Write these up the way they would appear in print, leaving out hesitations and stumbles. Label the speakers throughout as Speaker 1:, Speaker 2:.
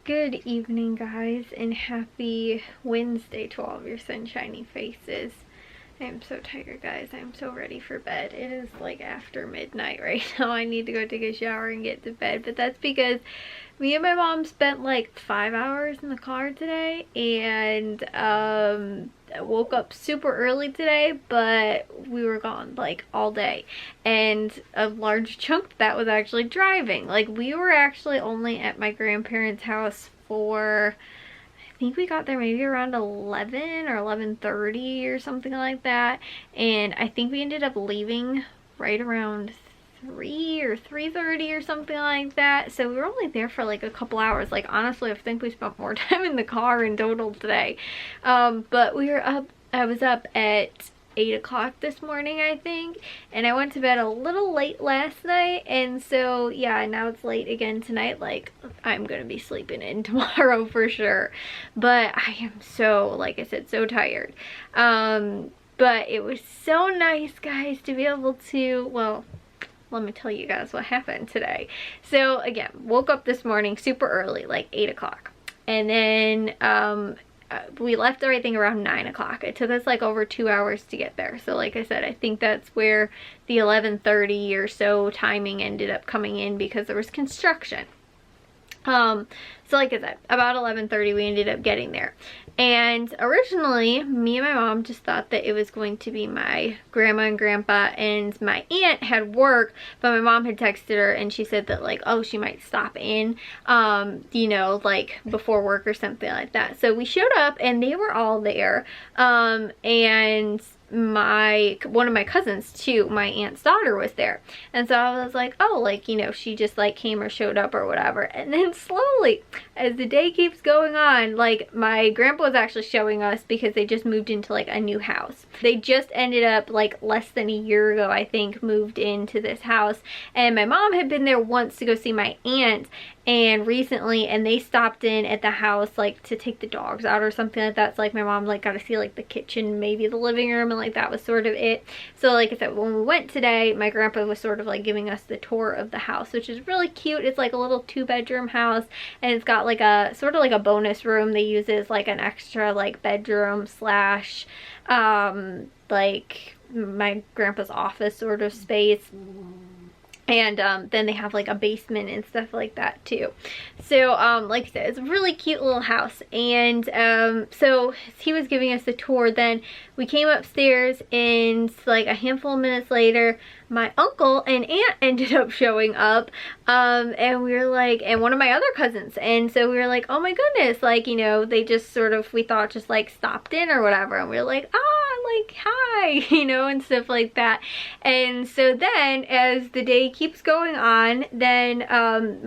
Speaker 1: Good evening, guys, and happy Wednesday to all of your sunshiny faces. I am so tired, guys. I'm so ready for bed. It is like after midnight right now. I need to go take a shower and get to bed, but that's because me and my mom spent like 5 hours in the car today, and I woke up super early today, but we were gone like all day, and a large chunk of that was actually driving. Like, we were actually only at my grandparents' house for, I think we got there maybe around 11 or 11:30 or something like that, and I think we ended up leaving right around 3 or 3:30 or something like that. So we were only there for like a couple hours. Like, honestly, I think we spent more time in the car in total today. But we were up, I was up at 8 o'clock this morning, I think, and I went to bed a little late last night, and so yeah, now it's late again tonight. Like, I'm gonna be sleeping in tomorrow for sure, but I am so, like I said, so tired. But it was so nice, guys, to be able to, well, let me tell you guys what happened today. So again, woke up this morning super early, like 8 o'clock, and then we left everything around 9 o'clock. It took us like over 2 hours to get there. So like I said, I think that's where the 11:30 or so timing ended up coming in, because there was construction. So like I said, about 11:30 we ended up getting there. And originally, me and my mom just thought that it was going to be my grandma and grandpa, and my aunt had work, but my mom had texted her and she said that, like, oh, she might stop in, you know, like before work or something like that. So we showed up and they were all there, and one of my cousins too, my aunt's daughter, was there. And so I was like, oh, like, you know, she just like came or showed up or whatever. And then slowly, as the day keeps going on, like, my grandpa was actually showing us, because they just moved into like a new house. They just ended up like less than a year ago, I think, moved into this house, and my mom had been there once to go see my aunt and recently, and they stopped in at the house like to take the dogs out or something like that. So like my mom like got to see like the kitchen, maybe the living room, and like that was sort of it. So like I said, when we went today, my grandpa was sort of like giving us the tour of the house, which is really cute. It's like a little 2-bedroom house, and it's got like a sort of like a bonus room they use as like an extra like bedroom slash like my grandpa's office sort of space. And then they have like a basement and stuff like that too. So like I said, it's a really cute little house. And so he was giving us the tour. Then we came upstairs, and like a handful of minutes later, my uncle and aunt ended up showing up, and we were like, and one of my other cousins, and so we were like, oh my goodness, like, you know, they just sort of, we thought, just like stopped in or whatever, and we were like, like, hi, you know, and stuff like that. And so then as the day keeps going on, then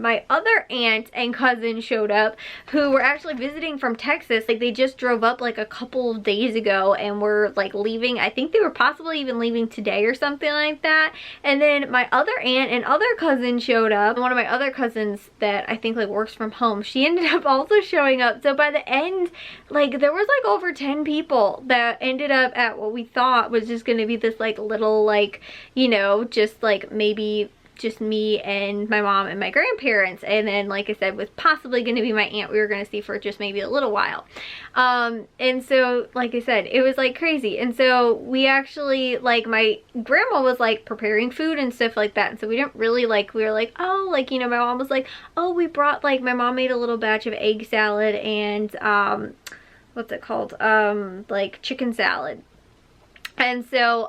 Speaker 1: my other aunt and cousin showed up, who were actually visiting from Texas. Like, they just drove up like a couple of days ago and were like leaving. I think they were possibly even leaving today or something like that. And then my other aunt and other cousin showed up. One of my other cousins that I think like works from home, she ended up also showing up. So by the end, like, there was like over 10 people that ended up at what we thought was just gonna be this like little, like, you know, just like maybe just me and my mom and my grandparents, and then like I said, was possibly going to be my aunt we were going to see for just maybe a little while. And so like I said, it was like crazy. And so we actually, like, my grandma was like preparing food and stuff like that, and so we didn't really like, we were like, oh, like, you know, my mom was like, oh, we brought, like, my mom made a little batch of egg salad and what's it called, like chicken salad. And so,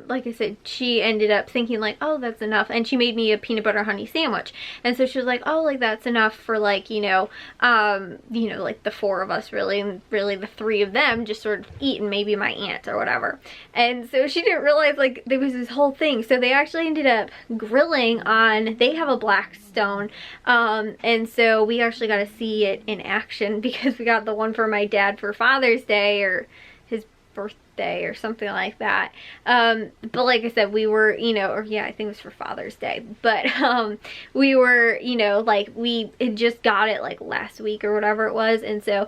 Speaker 1: like I said, she ended up thinking like, oh, that's enough. And she made me a peanut butter honey sandwich. And so she was like, oh, like, that's enough for, like, you know, like the 4 of us really, and really the 3 of them just sort of eat, and maybe my aunt or whatever. And so she didn't realize like there was this whole thing. So they actually ended up grilling on, they have a Blackstone. And so we actually got to see it in action, because we got the one for my dad for Father's Day, or his birthday or something like that. But like I said, we were, you know, or yeah, I think it was for Father's Day, but we were, you know, like, we had just got it like last week or whatever it was. And so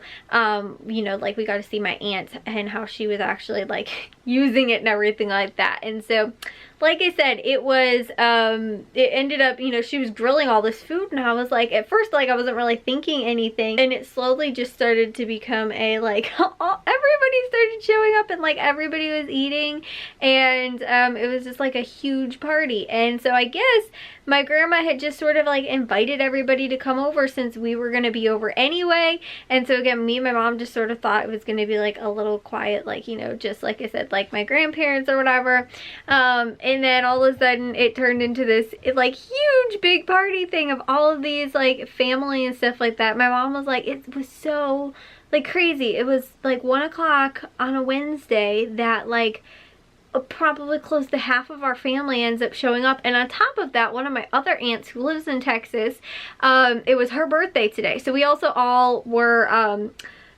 Speaker 1: you know, like, we got to see my aunt and how she was actually like using it and everything like that. And so like I said, it was, it ended up, you know, she was grilling all this food, and I was like, at first, like, I wasn't really thinking anything, and it slowly just started to become a, like, everybody started showing up, and, like, everybody was eating, and, it was just, like, a huge party. And so I guess my grandma had just sort of, like, invited everybody to come over since we were gonna be over anyway. And so again, me and my mom just sort of thought it was gonna be, like, a little quiet, like, you know, just like I said, like my grandparents or whatever. And then all of a sudden it turned into this, like, huge big party thing of all of these, like, family and stuff like that. My mom was like, it was so, like, crazy. It was like 1 o'clock on a Wednesday that, like, probably close to half of our family ends up showing up. And on top of that, one of my other aunts who lives in Texas, it was her birthday today. So we also all were,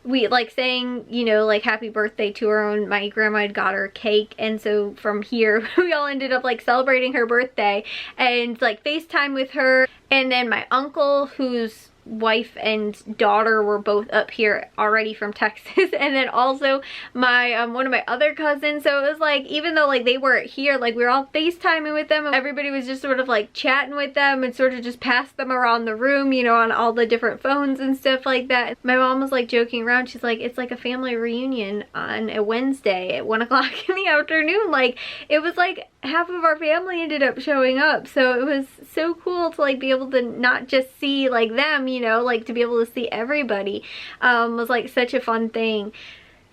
Speaker 1: we, like, saying, you know, like, happy birthday to her, and my grandma had got her a cake. And so from here, we all ended up, like, celebrating her birthday and, like, FaceTime with her. And then my uncle, who's wife and daughter were both up here already from Texas, and then also my one of my other cousins. So it was like, even though, like, they weren't here, like, we were all FaceTiming with them, and everybody was just sort of, like, chatting with them and sort of just passed them around the room, you know, on all the different phones and stuff like that. My mom was, like, joking around. She's like, it's like a family reunion on a Wednesday at 1 o'clock in the afternoon. Like, it was like half of our family ended up showing up. So it was so cool to, like, be able to not just see, like, them, you know, like, to be able to see everybody, was, like, such a fun thing.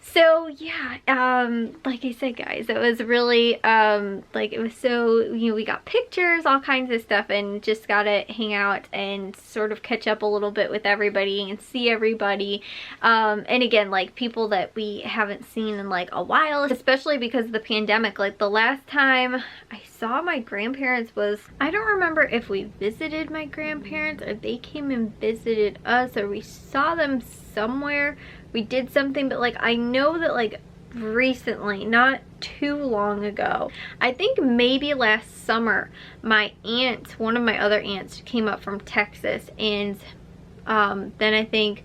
Speaker 1: So yeah, like I said, guys, it was really, like, it was so, you know, we got pictures, all kinds of stuff, and just got to hang out and sort of catch up a little bit with everybody and see everybody. And again, like, people that we haven't seen in, like, a while, especially because of the pandemic. Like, the last time I saw my grandparents was, I don't remember if we visited my grandparents or they came and visited us, or we saw them somewhere. We did something, but, like, I know that, like, recently, not too long ago, I think maybe last summer, my aunt, one of my other aunts, came up from Texas, and then I think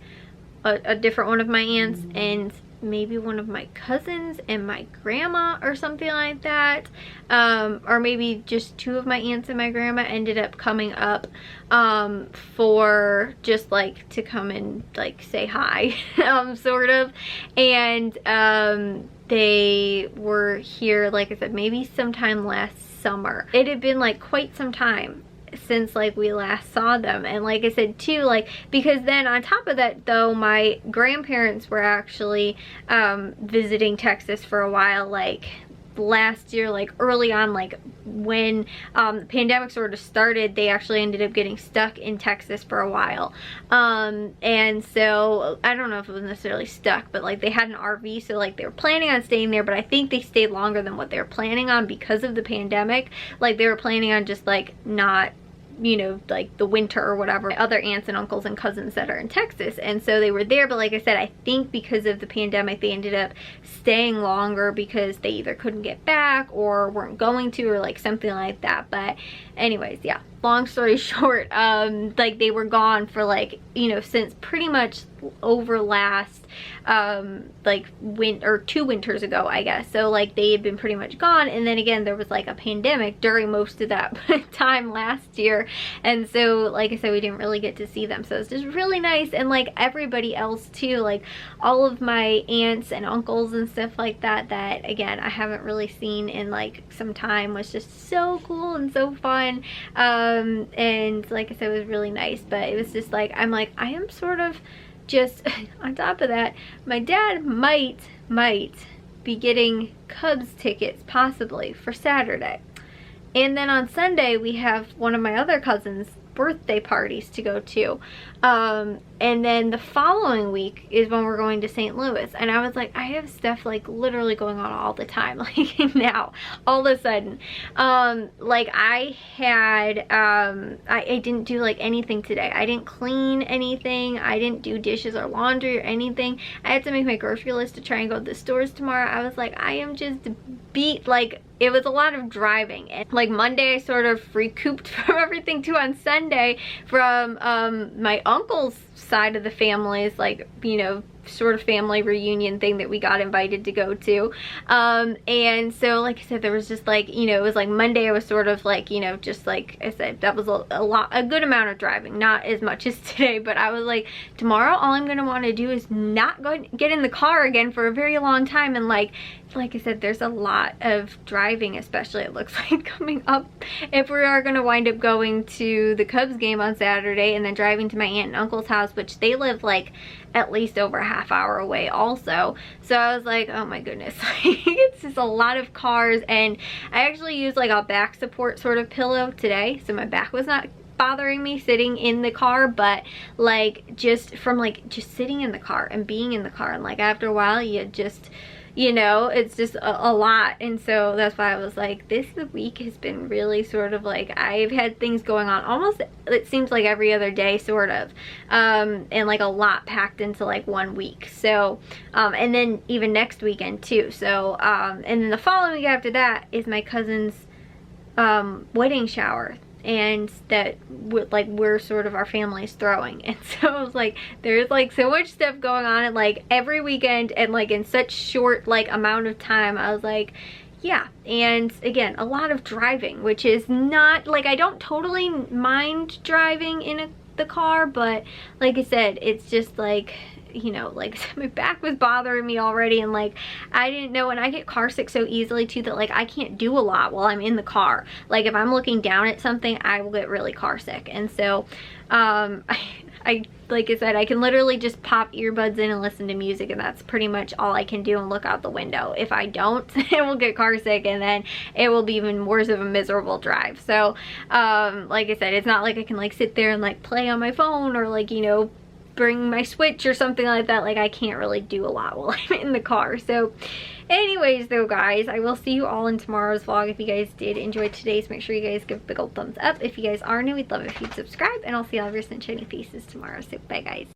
Speaker 1: a different one of my aunts, and maybe one of my cousins and my grandma or something like that, or maybe just two of my aunts and my grandma ended up coming up for just, like, to come and, like, say hi, sort of. And they were here, like I said, maybe sometime last summer. It had been, like, quite some time since, like, we last saw them. And like I said too, like, because then on top of that though, my grandparents were actually visiting Texas for a while, like, last year, like, early on, like, when the pandemic sort of started. They actually ended up getting stuck in Texas for a while, and so I don't know if it was necessarily stuck, but, like, they had an RV, so, like, they were planning on staying there, but I think they stayed longer than what they were planning on because of the pandemic. Like, they were planning on just, like, not, you know, like, the winter or whatever. My other aunts and uncles and cousins that are in Texas, and so they were there. But like I said, I think because of the pandemic they ended up staying longer because they either couldn't get back or weren't going to, or, like, something like that. But anyways, yeah, long story short, like, they were gone for, like, you know, since pretty much over last like, 2 winters ago, I guess. So, like, they had been pretty much gone, and then again there was, like, a pandemic during most of that time last year, and so, like I said, we didn't really get to see them. So it's just really nice. And, like, everybody else too, like, all of my aunts and uncles and stuff like that, that again I haven't really seen in, like, some time, was just so cool and so fun. And like I said, it was really nice. But it was just like, I'm like, I am sort of just on top of that, my dad might be getting Cubs tickets possibly for Saturday, and then on Sunday we have one of my other cousins' birthday parties to go to, and then the following week is when we're going to St. Louis. And I was like, I have stuff, like, literally going on all the time, like, now all of a sudden, like, I had I didn't do, like, anything today. I didn't clean anything. I didn't do dishes or laundry or anything. I had to make my grocery list to try and go to the stores tomorrow. I was like, I am just beat. Like, it was a lot of driving, and, like, Monday I sort of recouped from everything too. On Sunday, from my uncle's side of the family, is, like, you know, sort of family reunion thing that we got invited to go to. And so like I said, there was just like, you know, it was like Monday I was sort of like, you know, just like I said, that was a good amount of driving, not as much as today, but I was like, tomorrow all I'm gonna want to do is not get in the car again for a very long time. And like I said, there's a lot of driving, especially it looks like coming up, if we are going to wind up going to the Cubs game on Saturday and then driving to my aunt and uncle's house, which they live like at least over a half hour away also. So I was like, oh my goodness, it's just a lot of cars. And I actually used like a back support sort of pillow today, so my back was not bothering me sitting in the car, but like just from like just sitting in the car and being in the car, and like after a while you just, you know, it's just a lot. And so that's why I was like, this week has been really sort of like, I've had things going on almost, it seems like every other day sort of, and like a lot packed into like 1 week. So and then even next weekend too. So and then the following week after that is my cousin's wedding shower, and that we're sort of our family's throwing. And so I was like, there's like so much stuff going on and like every weekend and like in such short like amount of time. I was like, yeah. And again, a lot of driving, which is not like, I don't totally mind driving in the car, but like I said, it's just like, you know, like my back was bothering me already, and like I didn't know, and I get car sick so easily too that like I can't do a lot while I'm in the car. Like if I'm looking down at something, I will get really car sick. And so I like I said, I can literally just pop earbuds in and listen to music, and that's pretty much all I can do, and look out the window. If I don't, I will get car sick, and then it will be even worse of a miserable drive. So like I said, it's not like I can like sit there and like play on my phone or like, you know, bring my Switch or something like that. Like I can't really do a lot while I'm in the car. So anyways though guys, I will see you all in tomorrow's vlog. If you guys did enjoy today's, make sure you guys give a big old thumbs up. If you guys are new, we'd love it if you'd subscribe, and I'll see all of your sunshiny faces tomorrow. So bye guys.